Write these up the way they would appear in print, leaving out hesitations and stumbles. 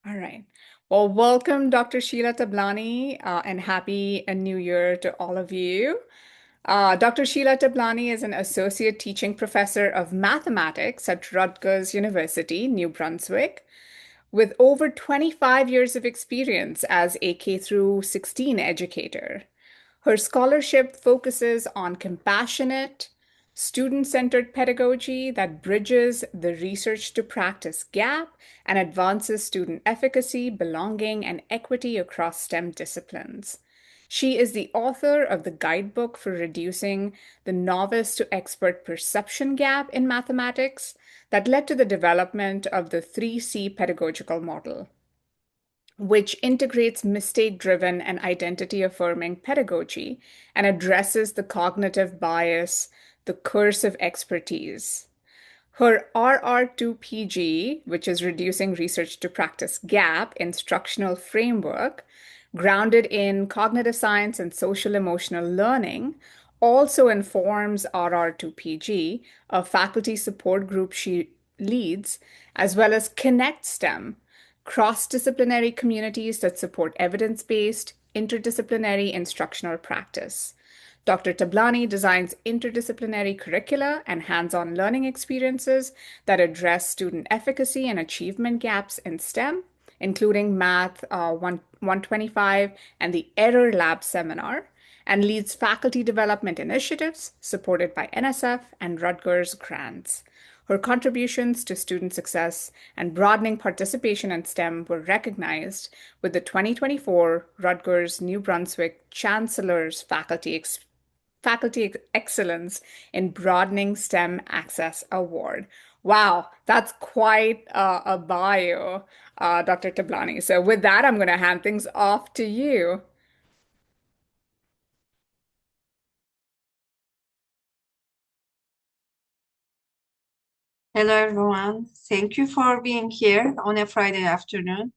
All right. Well, welcome, Dr. Sheila Tablani, and happy New Year to all of you. Dr. Sheila Tablani is an associate teaching professor of mathematics at Rutgers University, New Brunswick, with over 25 years of experience as a K through 16 educator. Her scholarship focuses on compassionate, student-centered pedagogy that bridges the research to practice gap and advances student efficacy, belonging, and equity across STEM disciplines. She is the author of the guidebook for reducing the novice to expert perception gap in mathematics that led to the development of the 3C pedagogical model, which integrates mistake-driven and identity-affirming pedagogy and addresses the cognitive bias, the curse of expertise. Her RR2PG, which is Reducing Research to Practice Gap instructional framework, grounded in cognitive science and social emotional learning, also informs RR2PG, a faculty support group she leads, as well as Connect STEM, cross-disciplinary communities that support evidence-based, interdisciplinary instructional practice. Dr. Tablani designs interdisciplinary curricula and hands-on learning experiences that address student efficacy and achievement gaps in STEM, including Math 125 and the Error Lab seminar, and leads faculty development initiatives supported by NSF and Rutgers grants. Her contributions to student success and broadening participation in STEM were recognized with the 2024 Rutgers New Brunswick Chancellor's Faculty Excellence in Broadening STEM Access Award. Wow, that's quite a bio, Dr. Tablani. So with that, I'm going to hand things off to you. Hello, everyone. Thank you for being here on a Friday afternoon.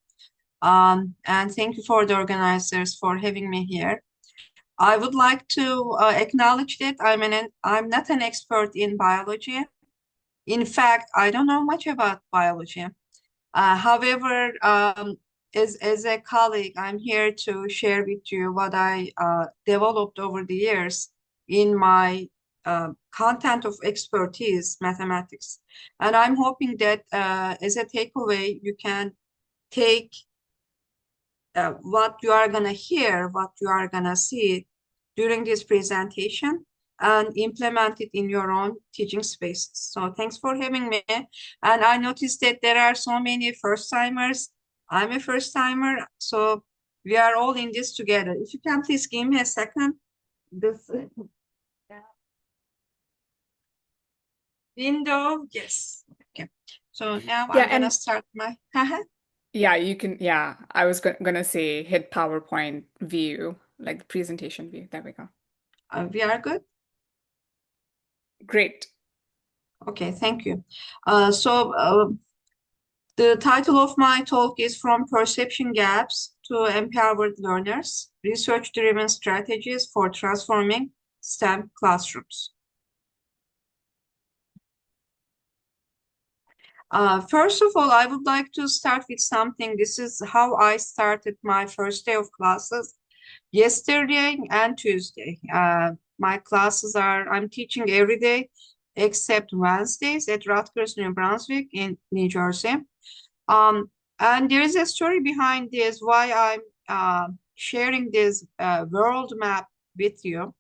And thank you for the organizers for having me here. I would like to acknowledge that I'm not an expert in biology. In fact, I don't know much about biology. However, as a colleague, I'm here to share with you what I developed over the years in my content of expertise, mathematics. And I'm hoping that as a takeaway, you can take what you are going to hear, what you are going to see during this presentation and implement it in your own teaching spaces. So thanks for having me. And I noticed that there are so many first timers. I'm a first timer, so we are all in this together. If you can please give me a second. This window, yes. Okay. So now Yeah, I'm gonna and start my yeah, you can, yeah, I was gonna say hit PowerPoint view, like the presentation view. There we go. we are good. Great. Okay, thank you. The title of my talk is From Perception Gaps to Empowered Learners, Research-Driven Strategies for Transforming STEM Classrooms. First of all, I would like to start with something. This is how I started my first day of classes yesterday and Tuesday. My classes are, I'm teaching every day except Wednesdays at Rutgers, New Brunswick in New Jersey. And there is a story behind this, why I'm sharing this world map with you.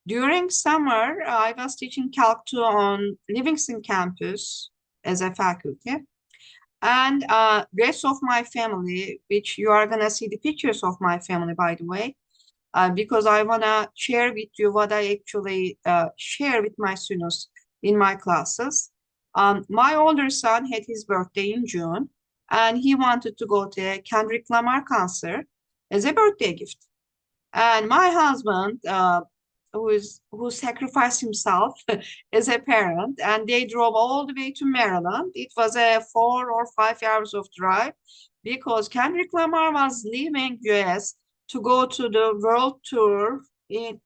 During summer, I was teaching Calc 2 on Livingston campus as a faculty. And rest of my family, which you are gonna see the pictures of my family, by the way, because I wanna share with you what I actually share with my students in my classes. My older son had his birthday in June, and he wanted to go to a Kendrick Lamar concert as a birthday gift. And my husband, who sacrificed himself as a parent, and they drove all the way to Maryland. It was a 4 or 5 hours of drive because Kendrick Lamar was leaving US to go to the world tour in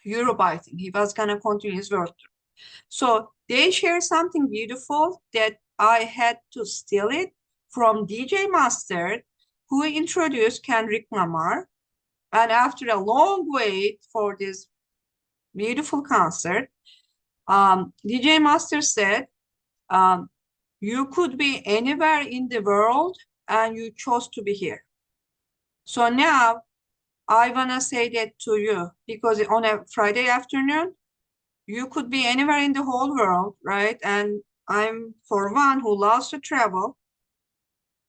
Europe, I think. He was gonna continue his world tour. So they share something beautiful that I had to steal it from DJ Mustard, who introduced Kendrick Lamar. And after a long wait for this beautiful concert, DJ Mustard said, you could be anywhere in the world and you chose to be here. So now I wanna say that to you because on a Friday afternoon, you could be anywhere in the whole world, right? And I'm for one who loves to travel,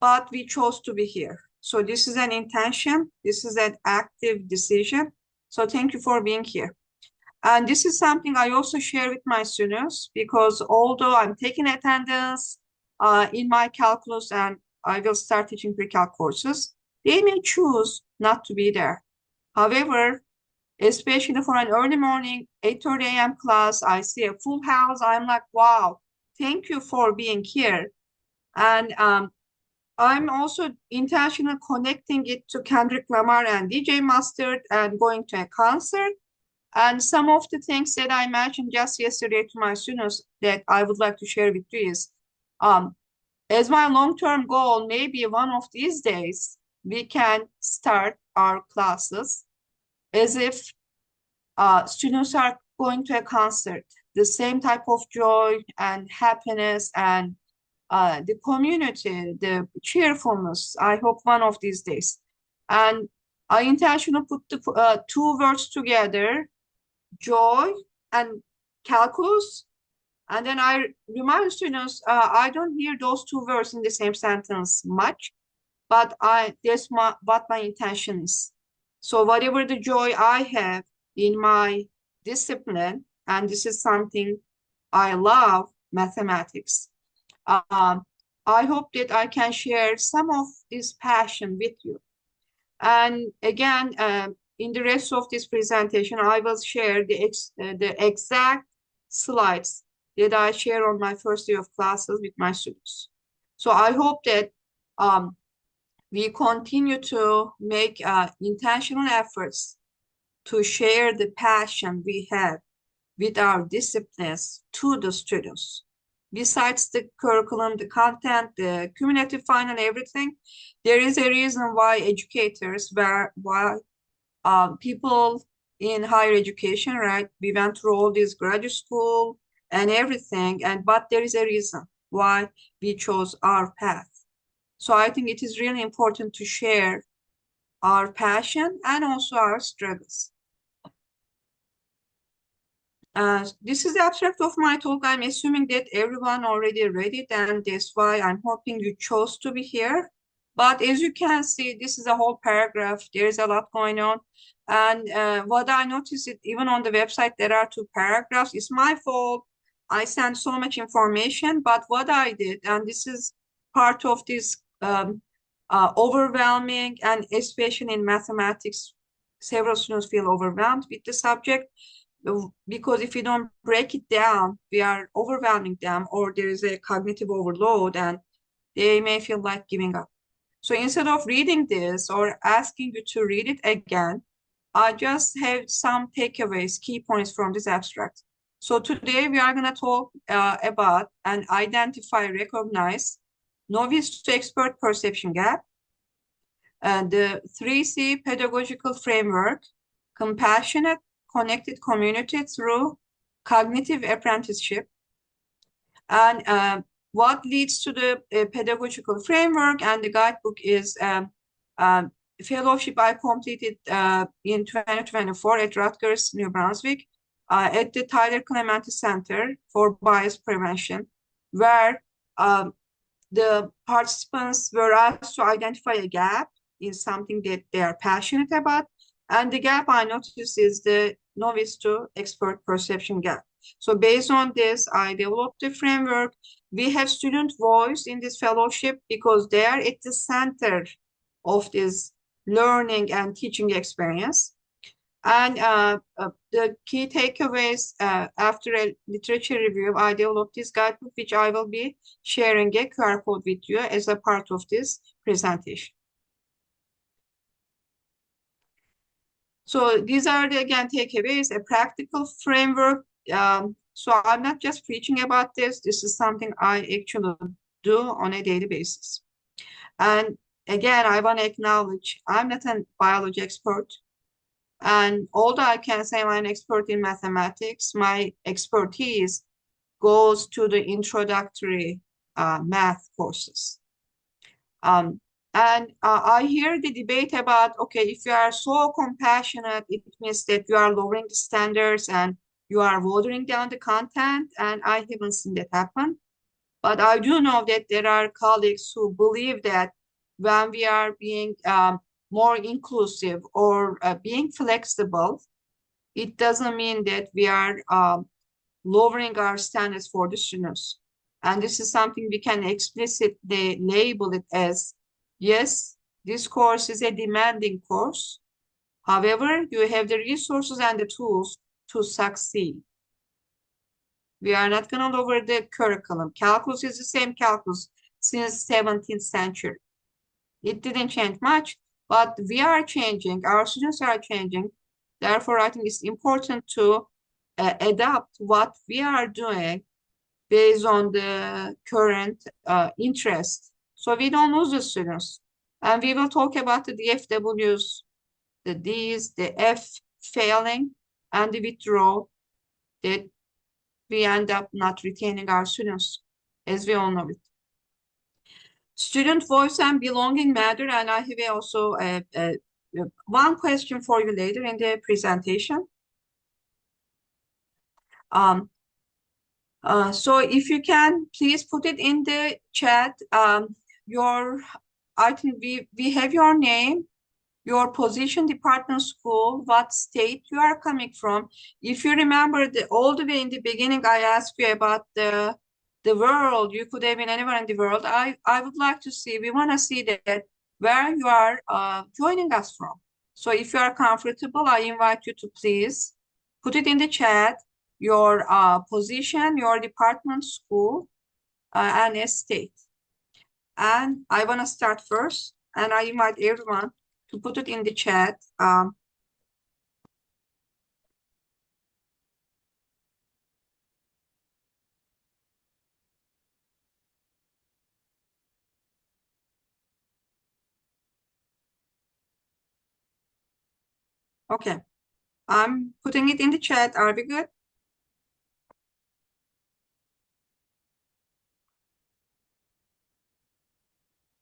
but we chose to be here. So this is an intention. This is an active decision. So thank you for being here. And this is something I also share with my students because although I'm taking attendance in my calculus and I will start teaching pre-calc courses, they may choose not to be there. However, especially for an early morning 8:30 a.m. class, I see a full house. I'm like, wow, thank you for being here. And I'm also intentionally connecting it to Kendrick Lamar and DJ Mustard and going to a concert. And some of the things that I mentioned just yesterday to my students that I would like to share with you is, as my long-term goal, maybe one of these days, we can start our classes as if students are going to a concert, the same type of joy and happiness and the community, the cheerfulness, I hope one of these days. And I intentionally put the two words together, joy and calculus. And then I remind students, I don't hear those two words in the same sentence much, but that's what my intention is. So whatever the joy I have in my discipline, and this is something I love, mathematics. I hope that I can share some of this passion with you. And again, in the rest of this presentation, I will share the exact slides that I share on my first day of classes with my students. So I hope that we continue to make intentional efforts to share the passion we have with our disciplines to the students. Besides the curriculum, the content, the cumulative final, everything, there is a reason why educators, why people in higher education, right? We went through all this graduate school and everything, but there is a reason why we chose our path. So I think it is really important to share our passion and also our struggles. This is the abstract of my talk. I'm assuming that everyone already read it, and that's why I'm hoping you chose to be here. But as you can see, this is a whole paragraph. There's a lot going on. And what I noticed, even on the website, there are two paragraphs. It's my fault. I sent so much information, but what I did, and this is part of this overwhelming, and especially in mathematics, several students feel overwhelmed with the subject because if we don't break it down, we are overwhelming them, or there is a cognitive overload and they may feel like giving up. So instead of reading this or asking you to read it again, I just have some takeaways, key points from this abstract. So today we are going to talk about and identify, recognize novice to expert perception gap, the 3C pedagogical framework, compassionate connected community through cognitive apprenticeship, and what leads to the pedagogical framework and the guidebook is fellowship I completed in 2024 at Rutgers, New Brunswick, at the Tyler Clementi Center for Bias Prevention, where the participants were asked to identify a gap in something that they are passionate about. And the gap I noticed is the novice to expert perception gap. So based on this, I developed the framework. We have student voice in this fellowship because they are at the center of this learning and teaching experience. And the key takeaways after a literature review, I developed this guidebook, which I will be sharing a QR code with you as a part of this presentation. So these are the, again, takeaways, a practical framework. So I'm not just preaching about this. This is something I actually do on a daily basis. And again, I want to acknowledge I'm not a biology expert. And although I can say I'm an expert in mathematics, my expertise goes to the introductory math courses. Um, and I hear the debate about, okay, if you are so compassionate, it means that you are lowering the standards and you are watering down the content. And I haven't seen that happen. But I do know that there are colleagues who believe that when we are being more inclusive or being flexible, it doesn't mean that we are lowering our standards for the students. And this is something we can explicitly label it as, yes, this course is a demanding course. However, you have the resources and the tools to succeed. We are not going to lower the curriculum. Calculus is the same calculus since 17th century. It didn't change much, but we are changing. Our students are changing. Therefore, I think it's important to adapt what we are doing based on the current interest. So we don't lose the students. And we will talk about the DFWs, the Ds, the F failing, and the withdrawal that we end up not retaining our students, as we all know it. Student voice and belonging matter, and I have also one question for you later in the presentation. So if you can, please put it in the chat. I think we have your name, your position, department, school, what state you are coming from. If you remember all the way in the beginning, I asked you about the world. You could have been anywhere in the world. I would like to see, we want to see that where you are joining us from. So if you are comfortable, I invite you to please put it in the chat, your position, your department, school, and state. And I want to start first, and I invite everyone to put it in the chat. Okay, I'm putting it in the chat. Are we good?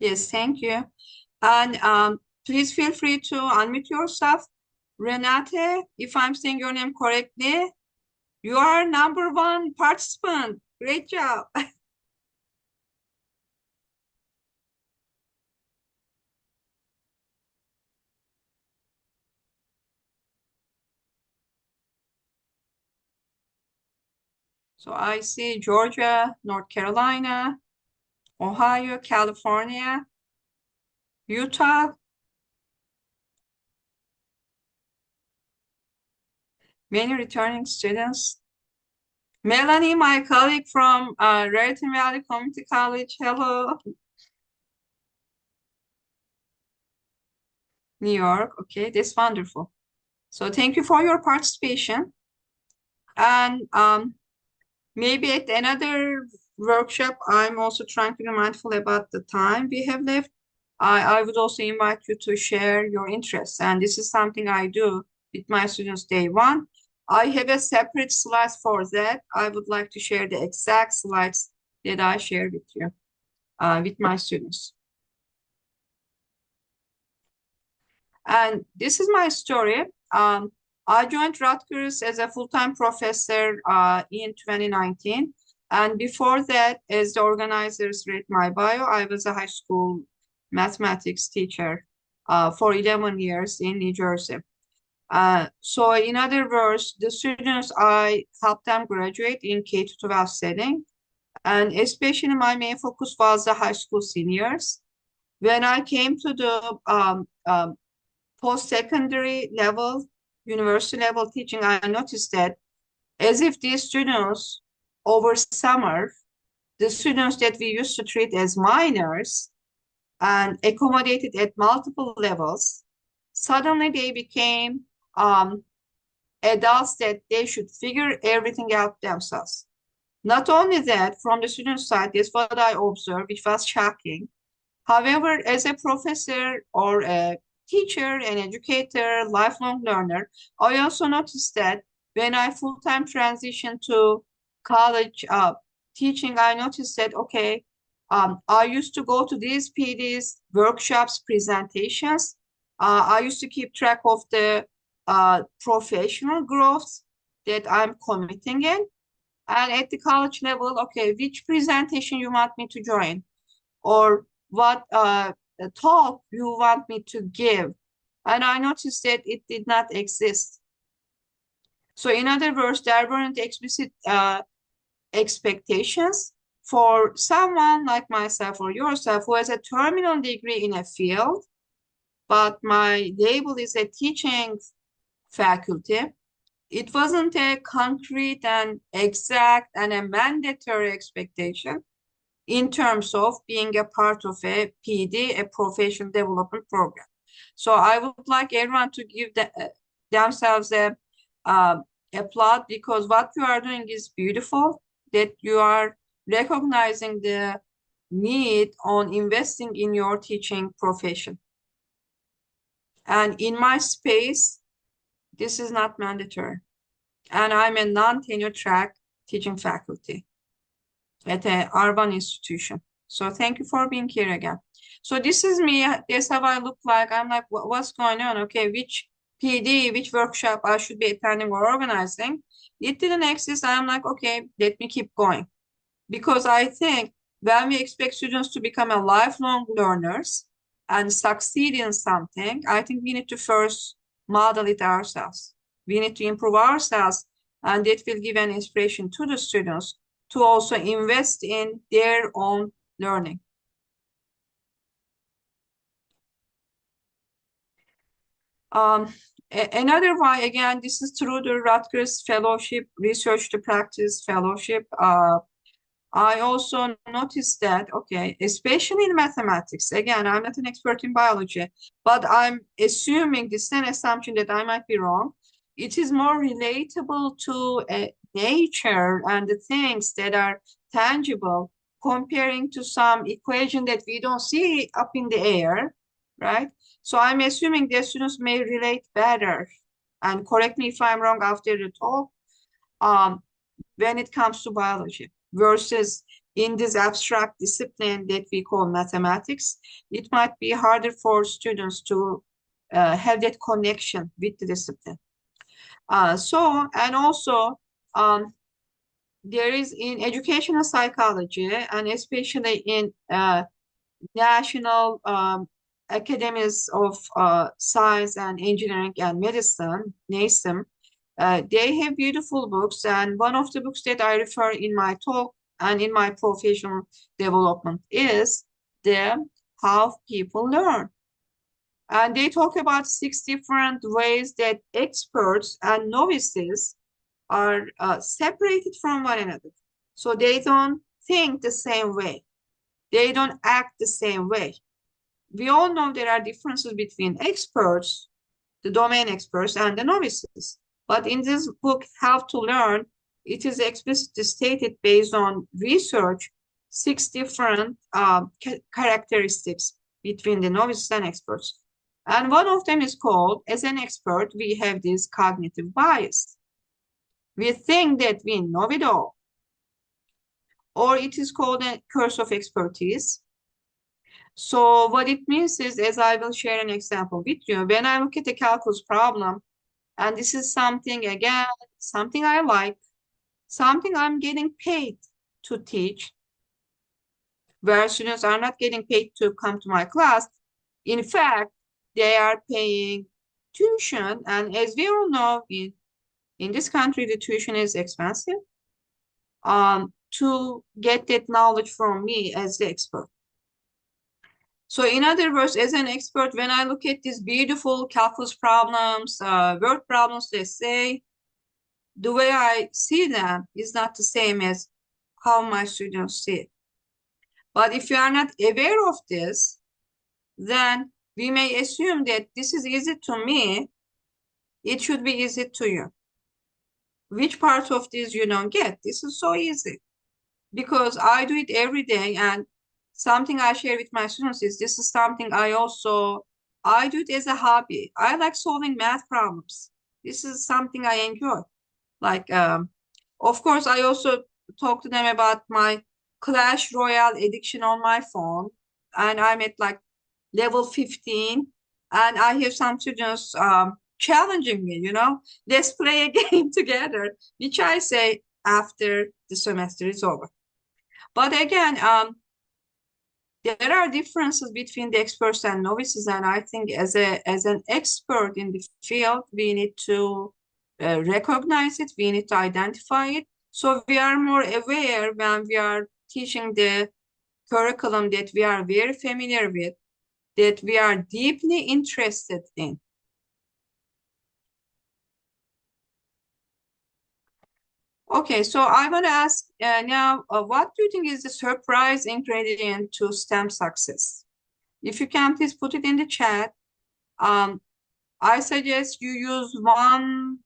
Yes, thank you. And please feel free to unmute yourself. Renate, if I'm saying your name correctly, you are #1 participant. Great job. So I see Georgia, North Carolina, Ohio, California, Utah, many returning students. Melanie, my colleague from Raritan Valley Community College. Hello. New York. Okay, that's wonderful. So thank you for your participation. And maybe at another workshop, I'm also trying to be mindful about the time we have left. I would also invite you to share your interests. And this is something I do with my students day one. I have a separate slide for that. I would like to share the exact slides that I share with you, with my students. And this is my story. I joined Rutgers as a full-time professor in 2019. And before that, as the organizers read my bio, I was a high school mathematics teacher for 11 years in New Jersey. So in other words, the students, I helped them graduate in K-12 setting. And especially my main focus was the high school seniors. When I came to the post-secondary level, university level teaching, I noticed that as if these students over summer, the students that we used to treat as minors and accommodated at multiple levels, suddenly they became adults that they should figure everything out themselves. Not only that, from the student side, that's what I observed, which was shocking. However, as a professor or a teacher, an educator, lifelong learner, I also noticed that when I full-time transitioned to college teaching, I noticed that, okay, I used to go to these PDs, workshops, presentations. I used to keep track of the professional growth that I'm committing in. And at the college level, okay, which presentation you want me to join? Or what talk you want me to give. And I noticed that it did not exist. So in other words, there weren't explicit expectations for someone like myself or yourself who has a terminal degree in a field, but my label is a teaching faculty. It wasn't a concrete and exact and a mandatory expectation in terms of being a part of a PD, a professional development program. So I would like everyone to give themselves a applaud, because what you are doing is beautiful, that you are recognizing the need on investing in your teaching profession. And in my space, this is not mandatory. And I'm a non-tenure track teaching faculty at an urban institution. So thank you for being here again. So this is me. This is how I look like. I'm like, what's going on? Okay, which PD, which workshop I should be attending or organizing? It didn't exist. I'm like, okay, let me keep going. Because I think when we expect students to become a lifelong learners and succeed in something, I think we need to first model it ourselves. We need to improve ourselves, and it will give an inspiration to the students to also invest in their own learning. Another why, again, this is through the Rutgers Fellowship, Research to Practice Fellowship. I also noticed that, okay, especially in mathematics, again, I'm not an expert in biology, but I'm assuming, this is an assumption that I might be wrong, it is more relatable to nature and the things that are tangible, comparing to some equation that we don't see up in the air, right? So I'm assuming the students may relate better, and correct me if I'm wrong after the talk, when it comes to biology versus in this abstract discipline that we call mathematics, it might be harder for students to have that connection with the discipline. And also, there is in educational psychology, and especially in national academies of science and engineering and medicine, NASEM, they have beautiful books, and one of the books that I refer in my talk and in my professional development is the How People Learn. And they talk about 6 different ways that experts and novices are separated from one another. So they don't think the same way. They don't act the same way. We all know there are differences between experts, the domain experts, and the novices. But in this book, How to Learn, it is explicitly stated based on research, 6 different characteristics between the novices and experts. And one of them is called, as an expert, we have this cognitive bias. We think that we know it all. Or it is called a curse of expertise. So what it means is, as I will share an example with you, when I look at a calculus problem, and this is something, again, something I like, something I'm getting paid to teach, where students are not getting paid to come to my class. In fact, they are paying tuition. And as we all know, in this country, the tuition is expensive, to get that knowledge from me as the expert. So in other words, as an expert, when I look at these beautiful calculus problems, word problems, let's say, the way I see them is not the same as how my students see it. But if you are not aware of this, then we may assume that this is easy to me, it should be easy to you. Which part of this you don't get? This is so easy because I do it every day, and something I share with my students is this is something I do it as a hobby. I like solving math problems. This is something I enjoy. Like, of course, I also talk to them about my Clash Royale addiction on my phone, and I'm at like level 15, and I have some students challenging me, let's play a game together, which I say after the semester is over. But again, there are differences between the experts and novices, and I think as an expert in the field, we need to recognize it, we need to identify it, so we are more aware when we are teaching the curriculum that we are very familiar with, that we are deeply interested in. Okay, so I want to ask now, what do you think is the surprise ingredient to STEM success? If you can, please put it in the chat. I suggest you use one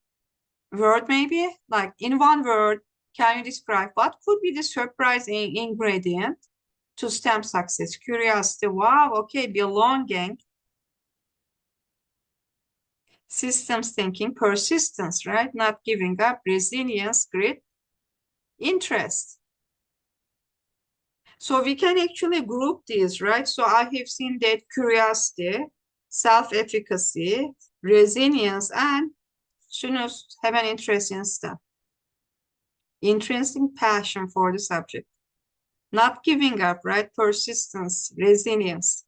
word, maybe, like in one word, can you describe what could be the surprise ingredient to STEM success? Curiosity, wow, okay, belonging, systems thinking, persistence, right? Not giving up, resilience, grit, interest. So we can actually group these, right? So I have seen that curiosity, self-efficacy, resilience, and students have an interest in STEM. Intrinsic passion for the subject. Not giving up, right? Persistence, resilience.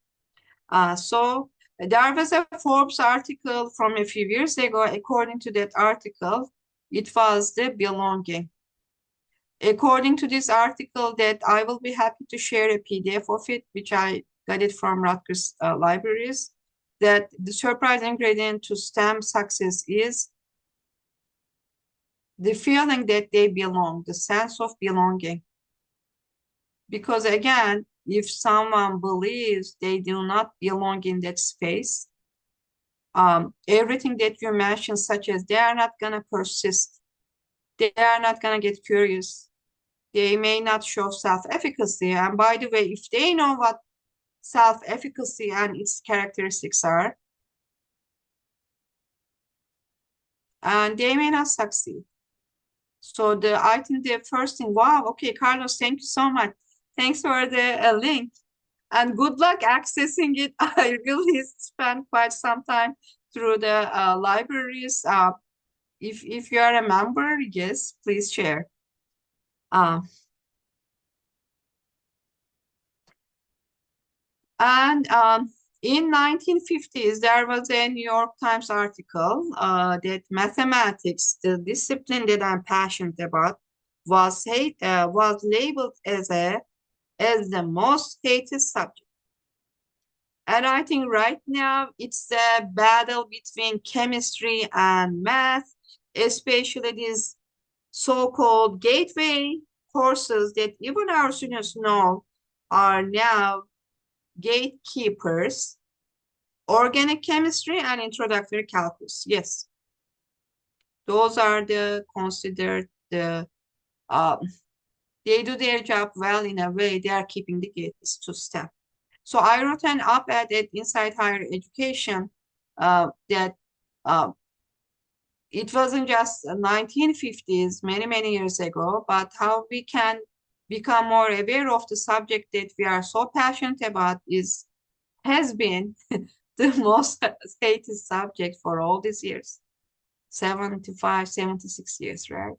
So there was a Forbes article from a few years ago. According to that article, it was the belonging. According to this article that I will be happy to share a PDF of it, which I got it from Rutgers libraries, that the surprise ingredient to STEM success is the feeling that they belong, the sense of belonging. Because again, if someone believes they do not belong in that space, everything that you mentioned, such as they are not going to persist, they are not going to get curious, they may not show self-efficacy. And by the way, if they know what self-efficacy and its characteristics are, and they may not succeed. So I think the first thing, wow, okay, Carlos, thank you so much. Thanks for the link. And good luck accessing it. I really spent quite some time through the libraries. If you are a member, yes, please share. And in 1950s, there was a New York Times article that mathematics, the discipline that I'm passionate about, was labeled as the most hated subject. And I think right now it's a battle between chemistry and math, especially these so-called gateway courses that even our students know are now gatekeepers. Organic chemistry and introductory calculus. Yes, those are considered they do their job well in a way. They are keeping the gates to STEM. So I wrote an op-ed at Inside Higher Education that it wasn't just 1950s, many years ago, but how we can become more aware of the subject that we are so passionate about has been the most hated subject for all these years. 75, 76 years, right?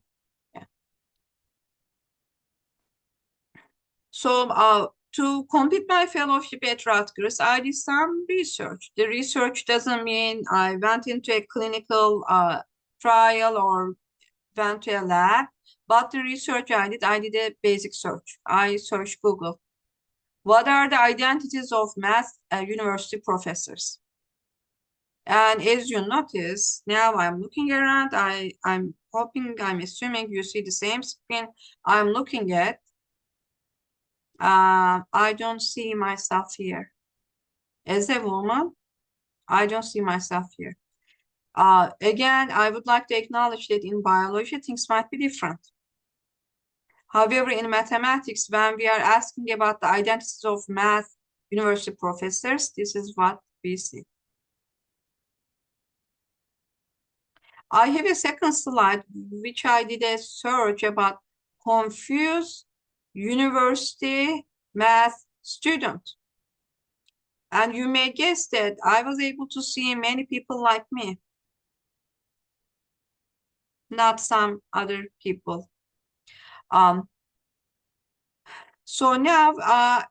Yeah. So to complete my fellowship at Rutgers, I did some research. The research doesn't mean I went into a clinical trial or went to a lab, but the research I did a basic search. I searched Google. What are the identities of math university professors? And as you notice, now I'm looking around, I'm assuming you see the same screen I'm looking at. I don't see myself here. As a woman, I don't see myself here. Again, I would like to acknowledge that in biology, things might be different. However, in mathematics, when we are asking about the identities of math university professors, this is what we see. I have a second slide, which I did a search about confused university math student. And you may guess that I was able to see many people like me, not some other people. So now,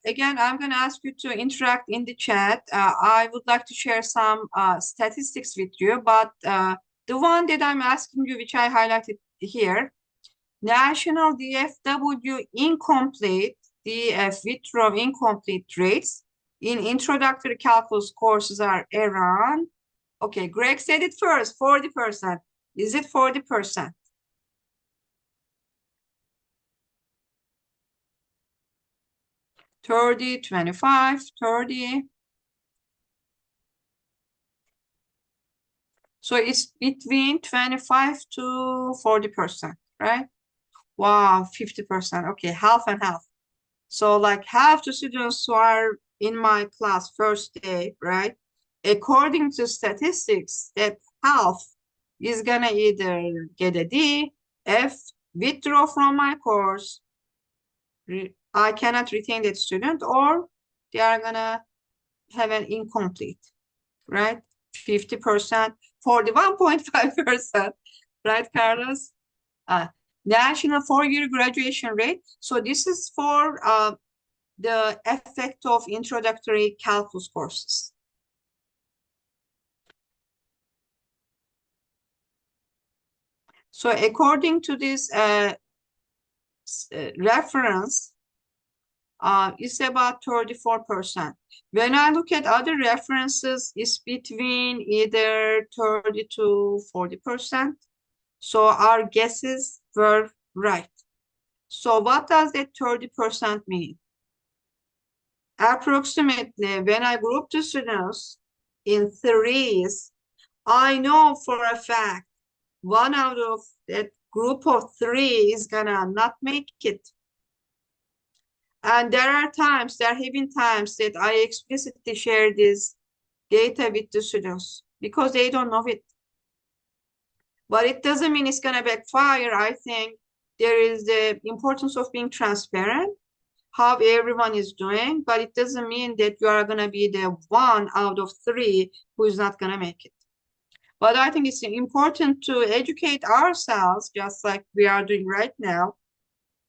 again, I'm going to ask you to interact in the chat. I would like to share some statistics with you, but the one that I'm asking you, which I highlighted here, National DFW incomplete, DF withdraw incomplete rates in introductory calculus courses are around, okay, Greg said it first, 40%. Is it 40%? 30, 25, 30. So it's between 25 to 40%, right? Wow, 50%. Okay, half and half. So like half the students who are in my class first day, right? According to statistics, that half is gonna either get a D, F, withdraw from my course, I cannot retain that student, or they are gonna have an incomplete, right? 50%, 41.5%, right, Carlos? National four-year graduation rate. So this is for the effect of introductory calculus courses. So according to this reference, it's about 34%. When I look at other references, it's between either 30 to 40%. So our guesses were right. So what does that 30% mean? Approximately, when I group the students in threes, I know for a fact one out of that group of three is gonna not make it. And there have been times that I explicitly share this data with the students because they don't know it. But it doesn't mean it's gonna backfire. I think there is the importance of being transparent, how everyone is doing, but it doesn't mean that you are gonna be the one out of three who is not gonna make it. But I think it's important to educate ourselves, just like we are doing right now.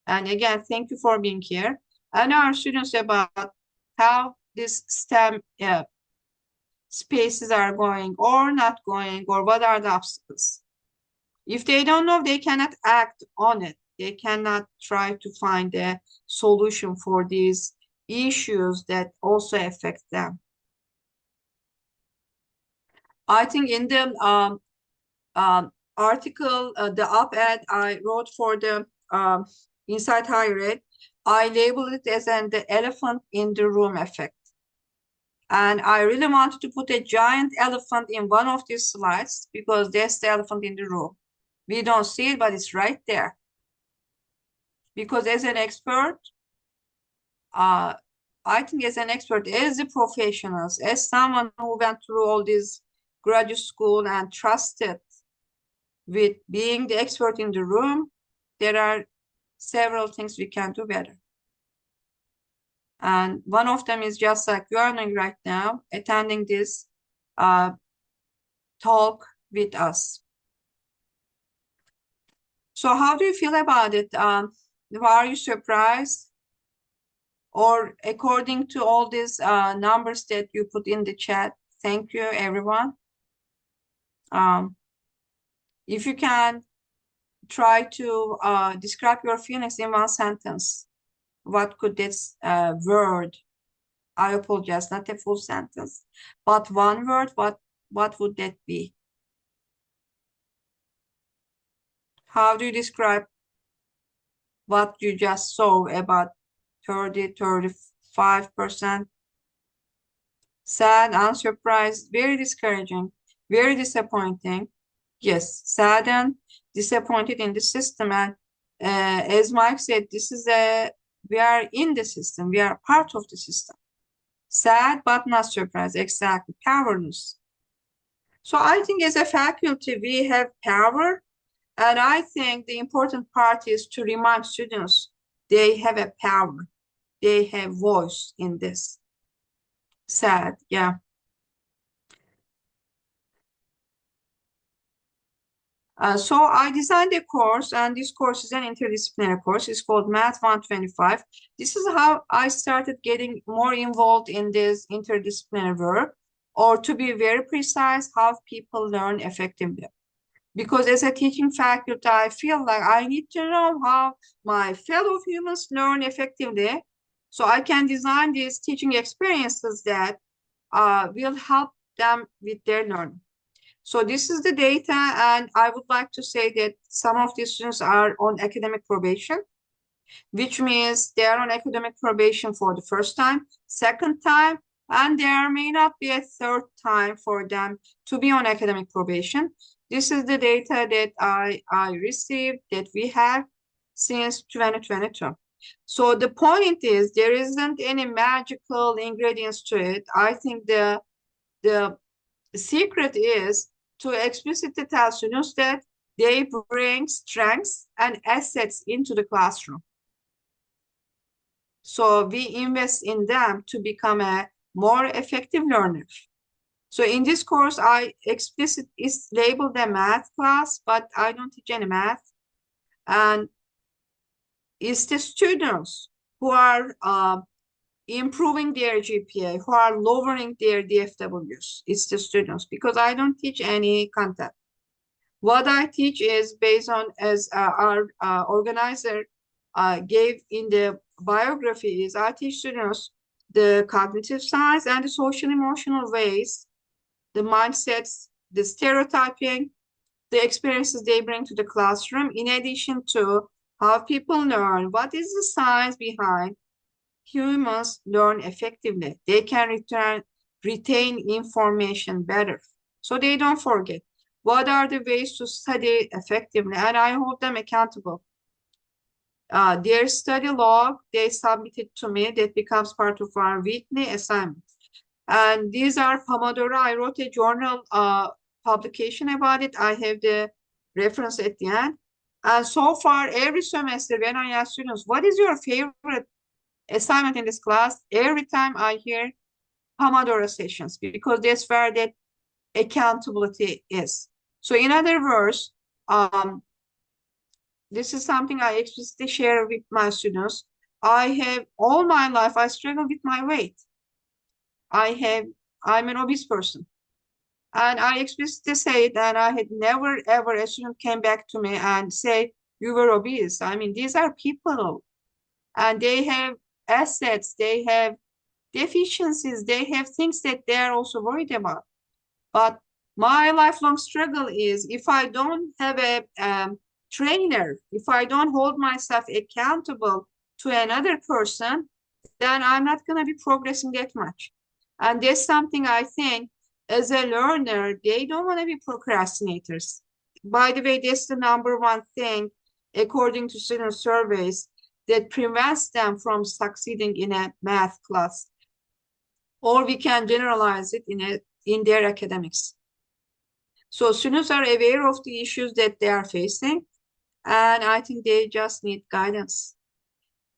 And again, thank you for being here. And our students about how this STEM spaces are going or not going, or what are the obstacles. If they don't know, they cannot act on it. They cannot try to find a solution for these issues that also affect them. I think in the article, the op-ed I wrote for the Inside Higher Ed, I labeled it as the elephant in the room effect. And I really wanted to put a giant elephant in one of these slides because that's the elephant in the room. We don't see it, but it's right there. Because as an expert, I think as an expert, as the professionals, as someone who went through all this graduate school and trusted with being the expert in the room, there are several things we can do better. And one of them is just like you are doing right now, attending this talk with us. So how do you feel about it? Are you surprised? Or according to all these numbers that you put in the chat, thank you, everyone. If you can try to describe your feelings in one sentence, what could this word, I apologize, not a full sentence, but one word, what would that be? How do you describe what you just saw about 30, 35%? Sad, unsurprised, very discouraging, very disappointing. Yes, sad and disappointed in the system. And As Mike said, we are in the system. We are part of the system. Sad, but not surprised. Exactly. Powerless. So I think as a faculty, we have power. And I think the important part is to remind students they have a power. They have voice in this. Sad, yeah. So I designed a course, and this course is an interdisciplinary course. It's called Math 125. This is how I started getting more involved in this interdisciplinary work, or to be very precise, how people learn effectively. Because as a teaching faculty, I feel like I need to know how my fellow humans learn effectively, so I can design these teaching experiences that will help them with their learning. So this is the data, and I would like to say that some of these students are on academic probation, which means they are on academic probation for the first time, second time, and there may not be a third time for them to be on academic probation. This is the data that I received that we have since 2022. So the point is there isn't any magical ingredients to it. I think the secret is to explicitly tell students that they bring strengths and assets into the classroom. So we invest in them to become a more effective learner. So in this course, I explicitly is labeled a math class, but I don't teach any math. And it's the students who are improving their GPA, who are lowering their DFWs. It's the students, because I don't teach any content. What I teach is based on, as our organizer gave in the biography, is I teach students the cognitive science and the social emotional ways, the mindsets, the stereotyping, the experiences they bring to the classroom, in addition to how people learn, what is the science behind humans learn effectively. They can retain information better, so they don't forget. What are the ways to study effectively? And I hold them accountable. Their study log, they submitted to me, that becomes part of our weekly assignment. And these are Pomodoro. I wrote a journal publication about it. I have the reference at the end. And so far, every semester, when I ask students, what is your favorite assignment in this class? Every time I hear Pomodoro sessions, because that's where that accountability is. So in other words, this is something I explicitly share with my students. I have all my life, I struggle with my weight. I'm an obese person. And I explicitly say that I had never, ever, a student came back to me and say, you were obese. I mean, these are people, and they have assets, they have deficiencies, they have things that they are also worried about. But my lifelong struggle is, if I don't have a trainer, if I don't hold myself accountable to another person, then I'm not going to be progressing that much. And that's something I think as a learner, they don't want to be procrastinators. By the way, that's the number one thing, according to student surveys, that prevents them from succeeding in a math class. Or we can generalize it in their academics. So students are aware of the issues that they are facing, and I think they just need guidance.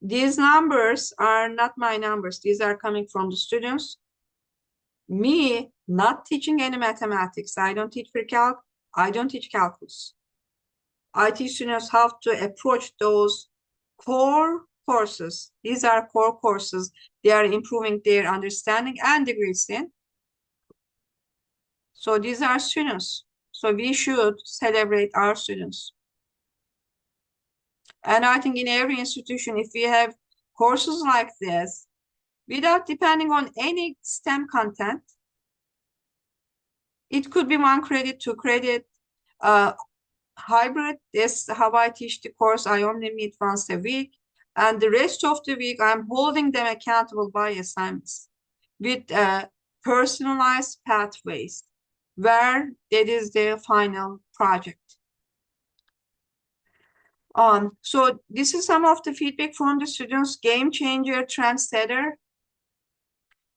These numbers are not my numbers. These are coming from the students. Me not teaching any mathematics. I don't teach pre-calc. I don't teach calculus. I teach students how to approach those core courses. These are core courses. They are improving their understanding and degrees in. So these are students. So we should celebrate our students. And I think in every institution, if we have courses like this, without depending on any STEM content, it could be 1 credit, 2 credit, hybrid. That's how I teach the course. I only meet once a week. And the rest of the week, I'm holding them accountable by assignments with personalized pathways, where that is their final project. So this is some of the feedback from the students: game changer, trendsetter.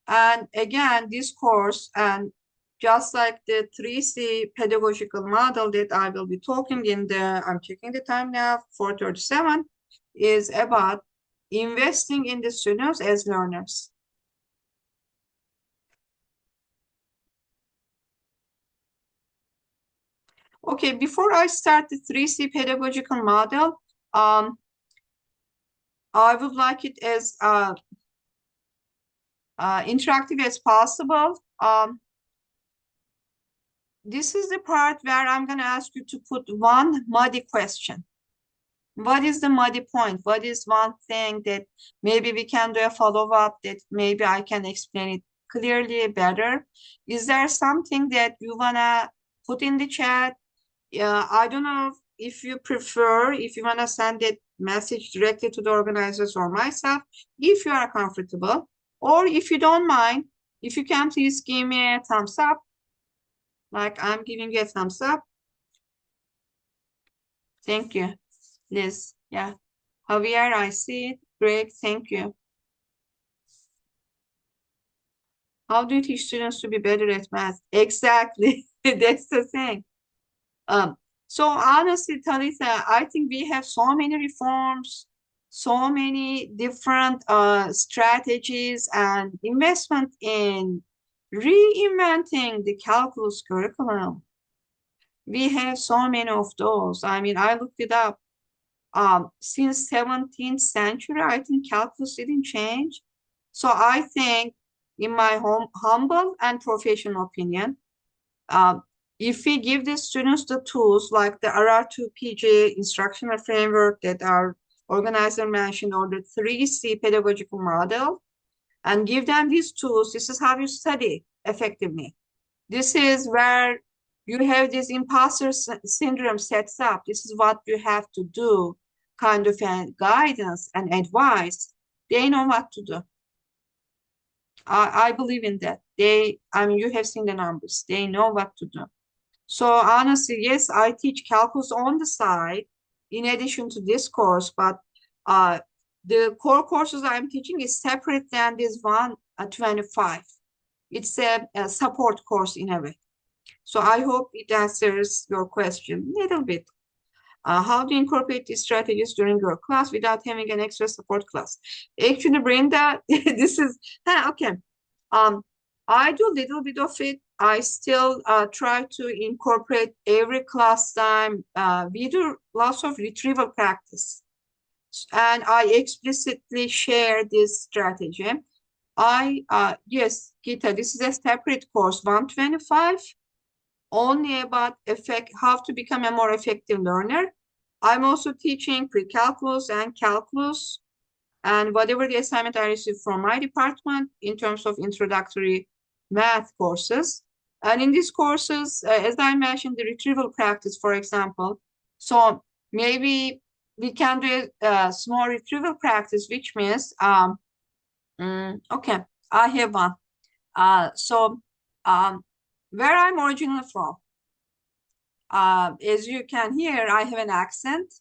And again, this course, and just like the 3C pedagogical model that I will be talking in I'm checking the time now, 4:37, is about investing in the students as learners. Okay, before I start the 3C pedagogical model, I would like it as interactive as possible. This is the part where I'm going to ask you to put one muddy question. What is the muddy point? What is one thing that maybe we can do a follow-up, that maybe I can explain it clearly better? Is there something that you want to put in the chat? I don't know if you prefer, if you want to send that message directly to the organizers or myself, if you are comfortable, or if you don't mind, if you can please give me a thumbs up, like I'm giving you a thumbs up. Thank you, Liz. Yeah. Javier, I see it. Great, thank you. How do you teach students to be better at math? Exactly. That's the thing. So honestly, Talitha, I think we have so many reforms, so many different strategies and investment in reinventing the calculus curriculum. We have so many of those. I mean, I looked it up. Since 17th century, I think calculus didn't change. So I think, in my humble and professional opinion, um, if we give the students the tools like the RR2PJ instructional framework that our organizer mentioned, or the 3C pedagogical model, and give them these tools, this is how you study effectively. This is where you have this imposter syndrome sets up. This is what you have to do, kind of guidance and advice. They know what to do. I believe in that. I mean, you have seen the numbers. They know what to do. So honestly, yes, I teach calculus on the side in addition to this course, but the core courses I'm teaching is separate than this one at 25. It's a support course in a way. So I hope it answers your question a little bit. How do you incorporate these strategies during your class without having an extra support class? Actually, Brenda, this is okay. I do a little bit of it. I still try to incorporate every class time. We do lots of retrieval practice, and I explicitly share this strategy. Yes, Gita, this is a separate course, 125, only about how to become a more effective learner. I'm also teaching pre-calculus and calculus, and whatever the assignment I receive from my department in terms of introductory math courses. And in these courses, as I mentioned, the retrieval practice, for example. So maybe we can do a small retrieval practice, which means, okay, I have one. So where I'm originally from, as you can hear, I have an accent.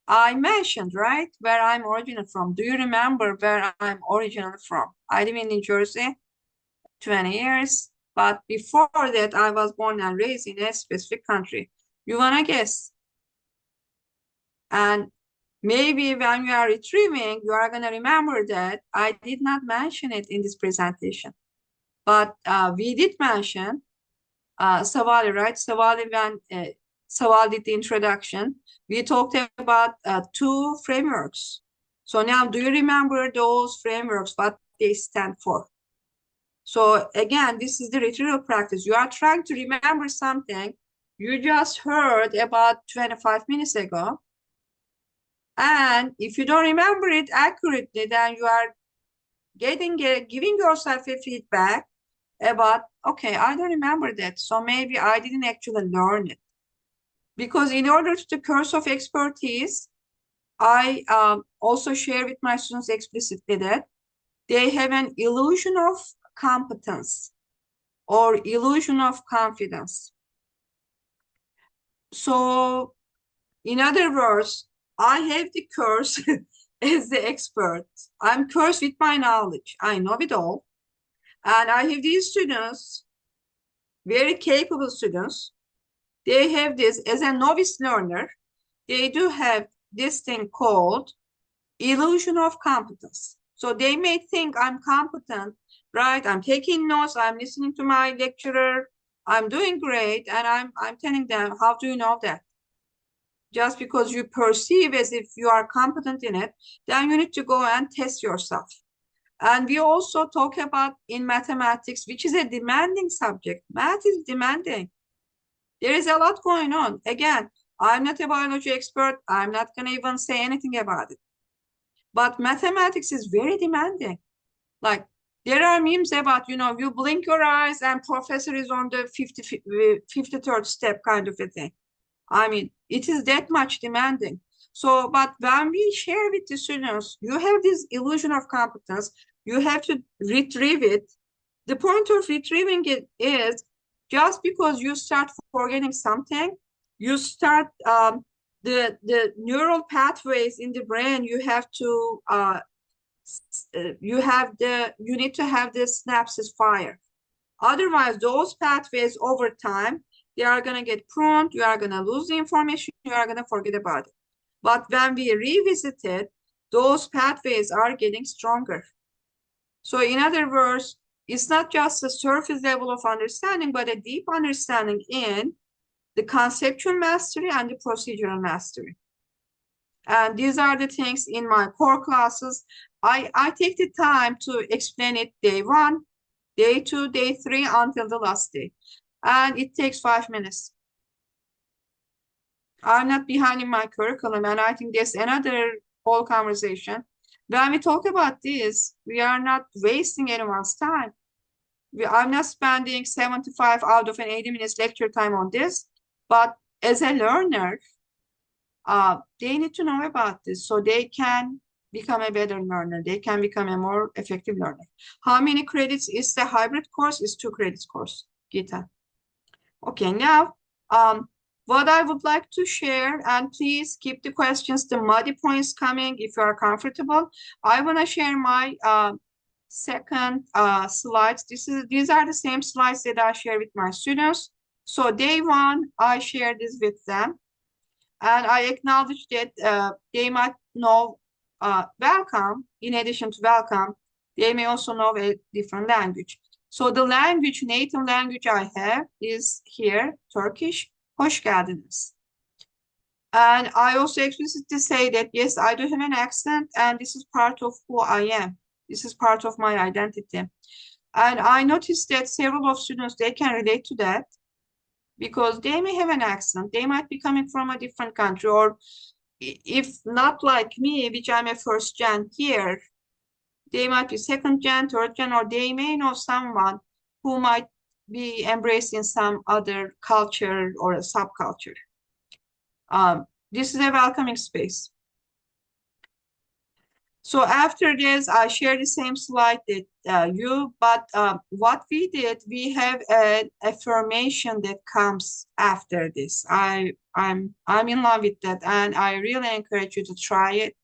I mentioned, right, where I'm originally from. Do you remember where I'm originally from? I live in New Jersey, 20 years. But before that, I was born and raised in a specific country. You want to guess? And maybe when you are retrieving, you are going to remember that I did not mention it in this presentation. But we did mention Savali, right? Savali, when Savali did the introduction, we talked about two frameworks. So now, do you remember those frameworks, what they stand for? So again, this is the retrieval practice. You are trying to remember something you just heard about 25 minutes ago. And if you don't remember it accurately, then you are giving yourself a feedback about, okay, I don't remember that. So maybe I didn't actually learn it. Because in order to the curse of expertise, I also share with my students explicitly that they have an illusion of competence or illusion of confidence. So In other words, I have the curse as the expert. I'm cursed with my knowledge. I know it all. And I have these students, very capable students. They have this as a novice learner. They do have this thing called illusion of competence. So they may think I'm competent, right? I'm taking notes, I'm listening to my lecturer, I'm doing great, and I'm telling them, how do you know that? Just because you perceive as if you are competent in it, then you need to go and test yourself. And we also talk about in mathematics, which is a demanding subject. Math is demanding. There is a lot going on. Again, I'm not a biology expert. I'm not going to even say anything about it. But mathematics is very demanding. Like there are memes about, you blink your eyes and professor is on the 53rd step kind of a thing. I mean, it is that much demanding. So, but when we share with the students, you have this illusion of competence, you have to retrieve it. The point of retrieving it is just because you start forgetting something, you start the neural pathways in the brain, you have to you need to have the synapses fire. Otherwise, those pathways over time, they are going to get pruned, you are going to lose the information, you are going to forget about it. But when we revisit it, those pathways are getting stronger. So in other words, it's not just a surface level of understanding, but a deep understanding in the conceptual mastery and the procedural mastery. And these are the things in my core classes. I take the time to explain it day 1, day 2, day 3 until the last day. And it takes 5 minutes. I'm not behind in my curriculum, and I think there's another whole conversation. When we talk about this, we are not wasting anyone's time. I'm not spending 75 out of an 80 minutes lecture time on this, but as a learner, they need to know about this so they can become a better learner. They can become a more effective learner. How many credits is the hybrid course? Is 2 credits course, Gita. Okay, now, what I would like to share, and please keep the questions, the muddy points coming if you are comfortable. I want to share my second slides. These are the same slides that I share with my students. So day 1, I share this with them. And I acknowledge that they might know welcome. In addition to welcome, they may also know a different language. So the native language I have is here, Turkish. Hoş geldiniz. And I also explicitly say that, yes, I do have an accent, and this is part of who I am. This is part of my identity. And I noticed that several of students, they can relate to that because they may have an accent. They might be coming from a different country, or if not like me, which I'm a first gen here, they might be second gen, third gen, or they may know someone who might be embracing some other culture or a subculture. This is a welcoming space. So after this, I share the same slide that but what we did, we have an affirmation that comes after this. I'm in love with that, and I really encourage you to try it.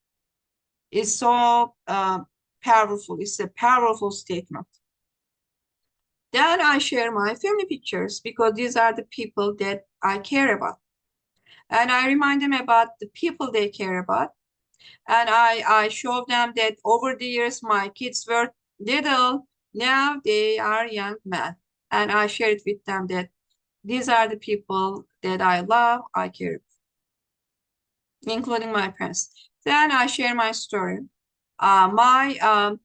It's so powerful. It's a powerful statement. Then I share my family pictures because these are the people that I care about. And I remind them about the people they care about. And I show them that over the years, my kids were little, now they are young men. And I share it with them that these are the people that I love, I care about, including my parents. Then I share my story. My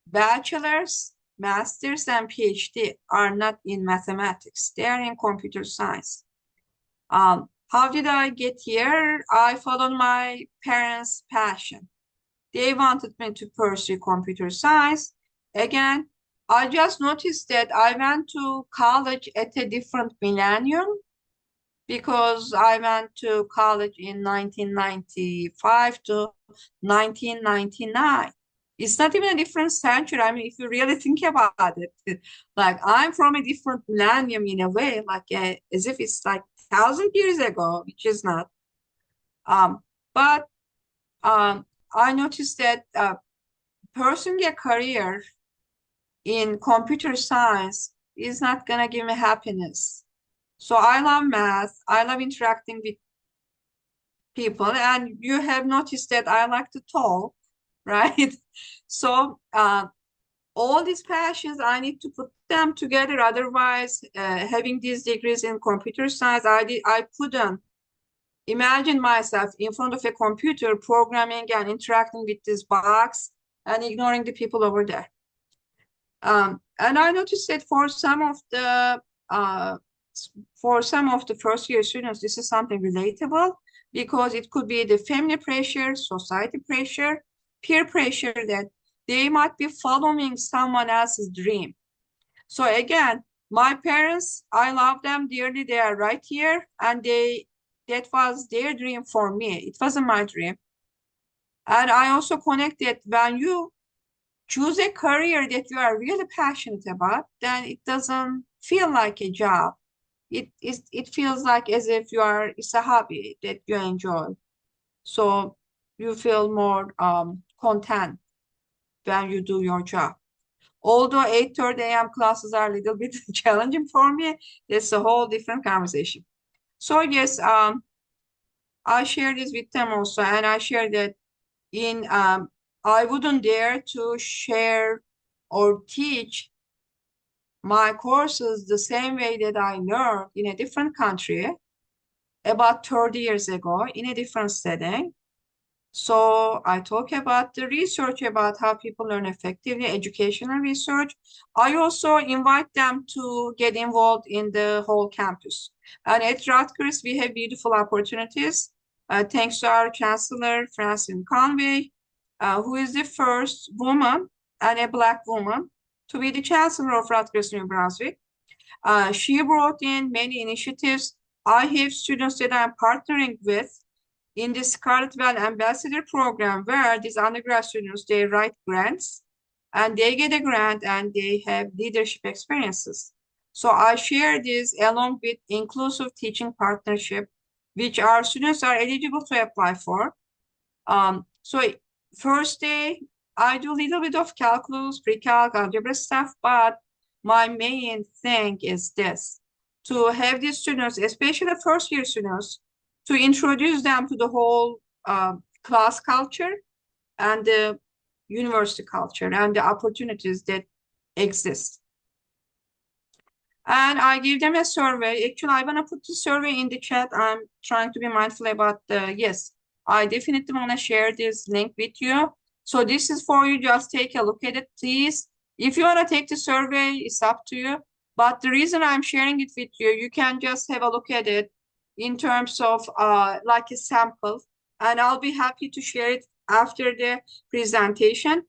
bachelor's, master's, and PhD are not in mathematics. They are in computer science. How did I get here? I followed my parents' passion. They wanted me to pursue computer science. Again, I just noticed that I went to college at a different millennium because I went to college in 1995 to 1999. It's not even a different century. I mean, if you really think about it, like I'm from a different millennium in a way, like as if it's like 1,000 years ago, which is not. But I noticed that pursuing a career in computer science is not gonna give me happiness. So I love math. I love interacting with people, and you have noticed that I like to talk, right? So all these passions, I need to put them together. Otherwise, having these degrees in computer science, I couldn't imagine myself in front of a computer programming and interacting with this box and ignoring the people over there. And I noticed that uh, for some of the first year students, this is something relatable because it could be the family pressure, society pressure, peer pressure that they might be following someone else's dream. So again, my parents, I love them dearly. They are right here, and that was their dream for me. It wasn't my dream. And I also connected when you choose a career that you are really passionate about, then it doesn't feel like a job. It feels like as if it's a hobby that you enjoy. So you feel more content when you do your job. Although 8:30 a.m. classes are a little bit challenging for me, it's a whole different conversation. So yes, I share this with them also, and I share that in I wouldn't dare to share or teach my courses the same way that I learned in a different country about 30 years ago in a different setting. So I talk about the research about how people learn effectively, educational research. I also invite them to get involved in the whole campus. And at Rutgers, we have beautiful opportunities, thanks to our Chancellor, Francine Conway, who is the first woman and a Black woman to be the Chancellor of Rutgers, New Brunswick. She brought in many initiatives. I have students that I'm partnering with in the Scarlet Well Ambassador Program, where these undergrad students, they write grants and they get a grant and they have leadership experiences. So I share this along with Inclusive Teaching Partnership, which our students are eligible to apply for. So first day, I do a little bit of calculus, pre-calc, algebra stuff, but my main thing is this, to have these students, especially first year students, to introduce them to the whole class culture and the university culture and the opportunities that exist. And I give them a survey. Actually, I want to put the survey in the chat. I'm trying to be mindful about yes, I definitely want to share this link with you. So this is for you. Just take a look at it, please. If you want to take the survey, it's up to you. But the reason I'm sharing it with you, you can just have a look at it in terms of like a sample. And I'll be happy to share it after the presentation.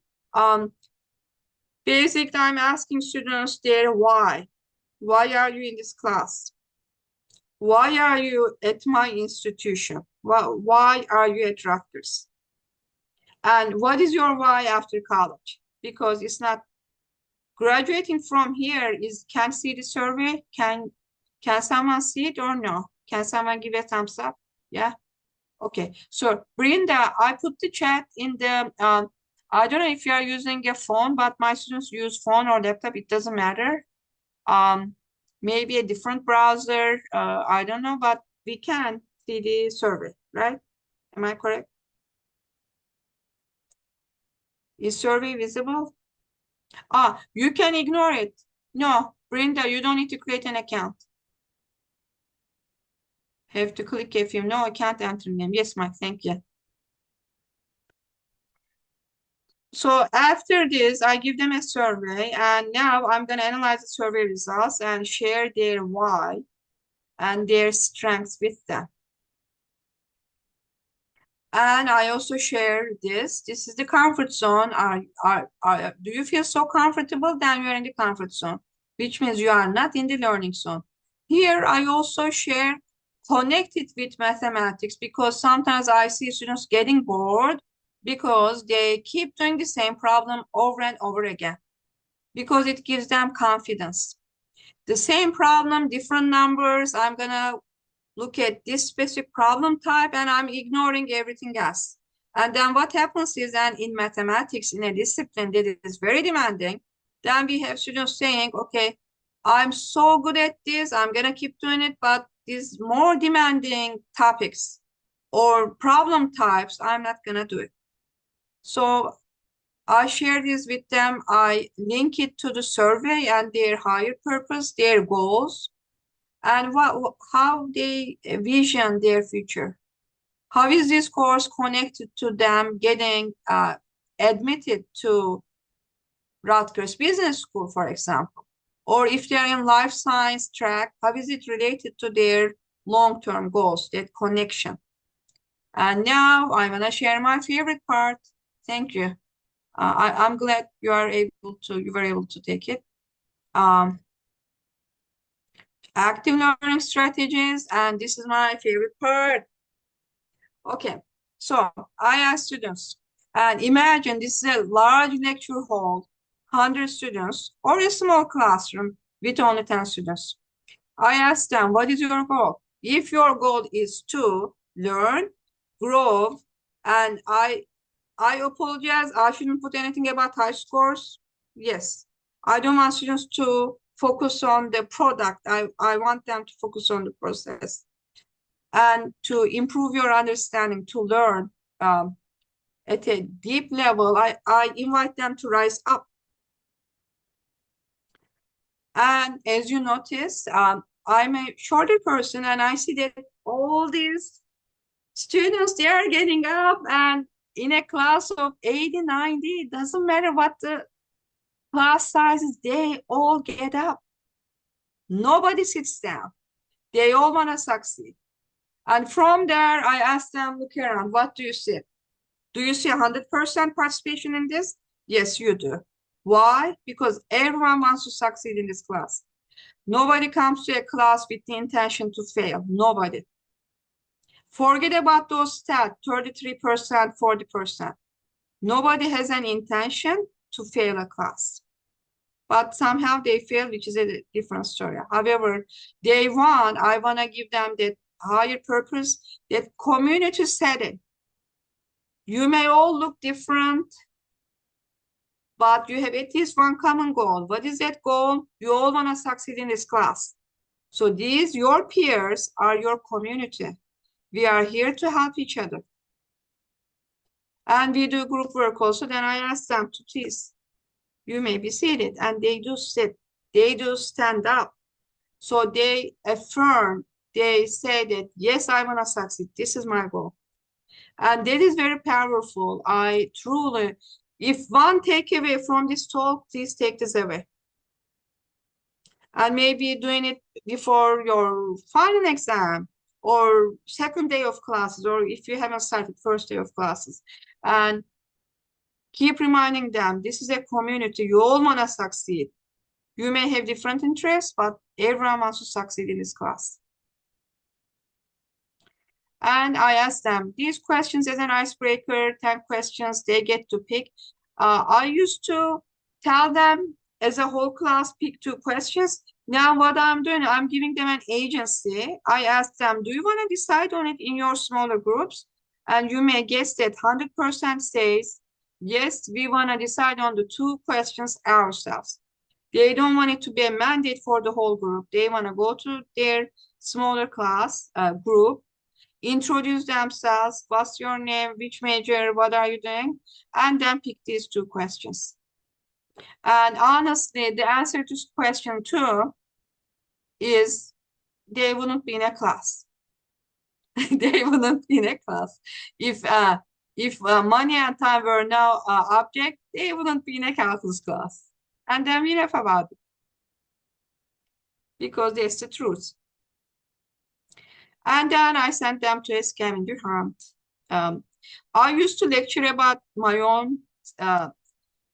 Basically, I'm asking students their why. Why are you in this class? Why are you at my institution? Why are you at Rutgers? And what is your why after college? Because it's not graduating from here is can see the survey. Can someone see it or no? Can someone give a thumbs up? Yeah. Okay. So Brenda, I put the chat in the I don't know if you are using a phone, but my students use phone or laptop. It doesn't matter. Maybe a different browser. I don't know, but we can see the survey, right? Am I correct? Is survey visible? You can ignore it. No, Brenda, you don't need to create an account. Have to click a film. No, I can't enter name. Yes, Mike, thank you. So after this, I give them a survey, and now I'm going to analyze the survey results and share their why and their strengths with them. And I also share this. This is the comfort zone. Do you feel so comfortable? Then you're in the comfort zone, which means you are not in the learning zone. Here, I also share connect it with mathematics because sometimes I see students getting bored because they keep doing the same problem over and over again because it gives them confidence. The same problem, different numbers. I'm gonna look at this specific problem type, and I'm ignoring everything else. And then what happens is, and in mathematics, in a discipline that is very demanding, then we have students saying, okay, I'm so good at this, I'm gonna keep doing it, but these more demanding topics or problem types, I'm not gonna do it. So I share this with them. I link it to the survey and their higher purpose, their goals, and how they vision their future. How is this course connected to them getting admitted to Rutgers Business School, for example? Or if they're in life science track, how is it related to their long-term goals, that connection? And now I'm gonna share my favorite part. Thank you. I'm glad you were able to take it. Active learning strategies, and this is my favorite part. Okay, so I asked students, and imagine this is a large lecture hall, 100 students, or a small classroom with only 10 students. I asked them, what is your goal? If your goal is to learn, grow, and I apologize, I shouldn't put anything about high scores. Yes, I don't want students to focus on the product. I want them to focus on the process and to improve your understanding, to learn at a deep level. I invite them to rise up. And as you notice, I'm a shorter person, and I see that all these students, they are getting up, and in a class of 80, 90, it doesn't matter what the class sizes, they all get up. Nobody sits down. They all want to succeed. And from there, I ask them, look around, what do you see? Do you see 100% participation in this? Yes, you do. Why? Because everyone wants to succeed in this class. Nobody comes to a class with the intention to fail. Nobody. Forget about those stats, 33%, 40%. Nobody has an intention to fail a class. But somehow they fail, which is a different story. However, day one, I want to give them that higher purpose, that community setting. You may all look different, but you have at least one common goal. What is that goal? You all want to succeed in this class. So these, your peers, are your community. We are here to help each other. And we do group work also. Then I ask them to please, you may be seated. And they do sit. They do stand up. So they affirm, they say that, yes, I want to succeed. This is my goal. And that is very powerful. I truly, if one takeaway from this talk, please take this away. And maybe doing it before your final exam or second day of classes, or if you haven't started first day of classes. And keep reminding them, this is a community. You all want to succeed. You may have different interests, but everyone wants to succeed in this class. And I asked them these questions as an icebreaker, 10 questions they get to pick. I used to tell them as a whole class, pick 2 questions. Now what I'm doing, I'm giving them an agency. I asked them, do you want to decide on it in your smaller groups? And you may guess that 100% says, yes, we want to decide on the 2 questions ourselves. They don't want it to be a mandate for the whole group. They want to go to their smaller class group, introduce themselves, what's your name, which major, what are you doing, and then pick these 2 questions. And honestly, the answer to question 2 is they wouldn't be in a class. They wouldn't be in a class. If money and time were now object, they wouldn't be in a calculus class. And then we laugh about it. Because that's the truth. And then I sent them to a scavenger hunt. I used to lecture about my own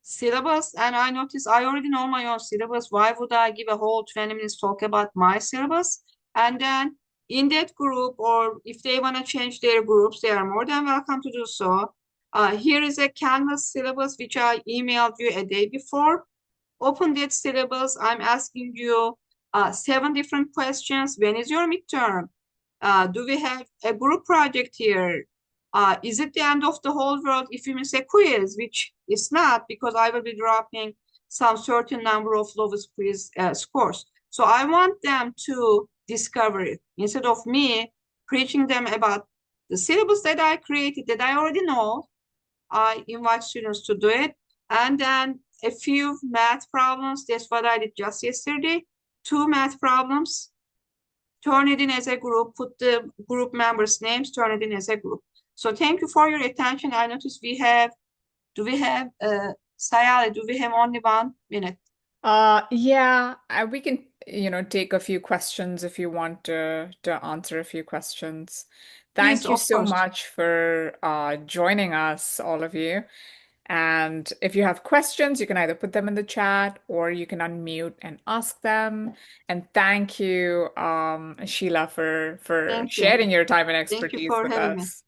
syllabus, and I noticed I already know my own syllabus. Why would I give a whole 20 minutes talk about my syllabus? And then in that group, or if they want to change their groups, they are more than welcome to do so. Here is a Canvas syllabus, which I emailed you a day before. Open that syllabus. I'm asking you 7 different questions. When is your midterm? Do we have a group project here? Is it the end of the whole world if you miss a quiz, which is not because I will be dropping some certain number of lowest quiz scores. So I want them to discover it instead of me preaching them about the syllabus that I created that I already know. I invite students to do it. And then a few math problems. That's what I did just yesterday. Two math problems. Turn it in as a group, put the group members' names, turn it in as a group. So thank you for your attention. I noticed do we have, Sayali, do we have only 1 minute? Yeah, we can, take a few questions if you want to answer a few questions. Please, Thank you of so course. much for joining us, all of you. And if you have questions, you can either put them in the chat or you can unmute and ask them. And thank you, Sheila, for Thank you. sharing your time and Thank you expertise for with having me. us.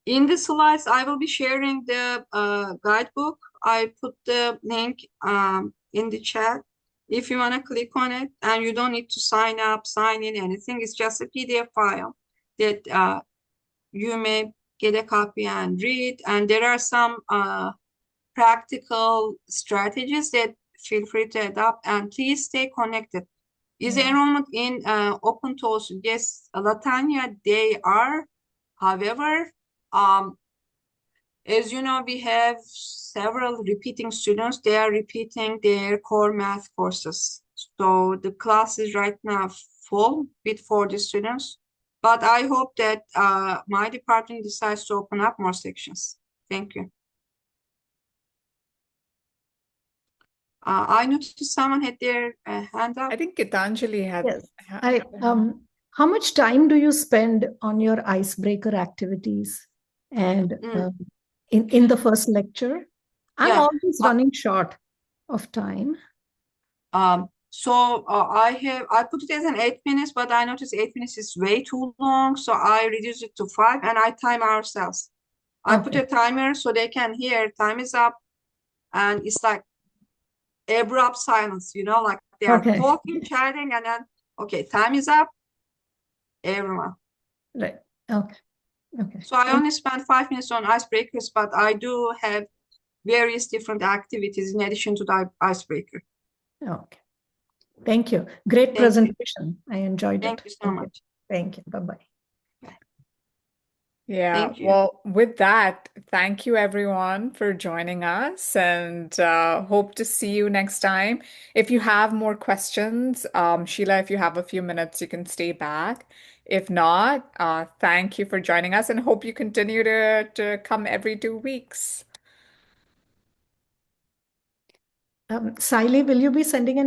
In the slides, I will be sharing the guidebook. I put the link in the chat. If you want to click on it, and you don't need to sign up, sign in, anything. It's just a PDF file that you may get a copy and read. And there are some practical strategies that feel free to adopt. And please stay connected. Is Yeah. enrollment in open tools? Yes, Latanya, they are. However, um, as you know, we have several repeating students. They are repeating their core math courses. So the class is right now full with 40 students. But I hope that my department decides to open up more sections. Thank you. I noticed someone had their hand I up. think Gitanjali had, Yes. had her hand. How much time do you spend on your icebreaker activities and Mm, in the first lecture? I'm yeah. always Uh, running short of time. I put it as an 8 minutes, but I noticed 8 minutes is way too long, so I reduced it to 5 and I time ourselves. I put Okay. a timer so they can hear time is up, and it's like abrupt silence, like they are Okay. talking, chatting, and then okay, time is up, everyone. Right. Okay. Okay. So I only spent 5 minutes on icebreakers, but I do have various different activities in addition to the icebreaker. Okay. Thank you. Great Thank you. presentation. I enjoyed Thank it. you so Thank you. much. Thank you. Bye-bye. Yeah, Thank you. well, with that, thank you everyone for joining us and hope to see you next time. If you have more questions, Sheila, if you have a few minutes, you can stay back. If not, thank you for joining us and hope you continue to come every 2 weeks. Saili, will you be sending an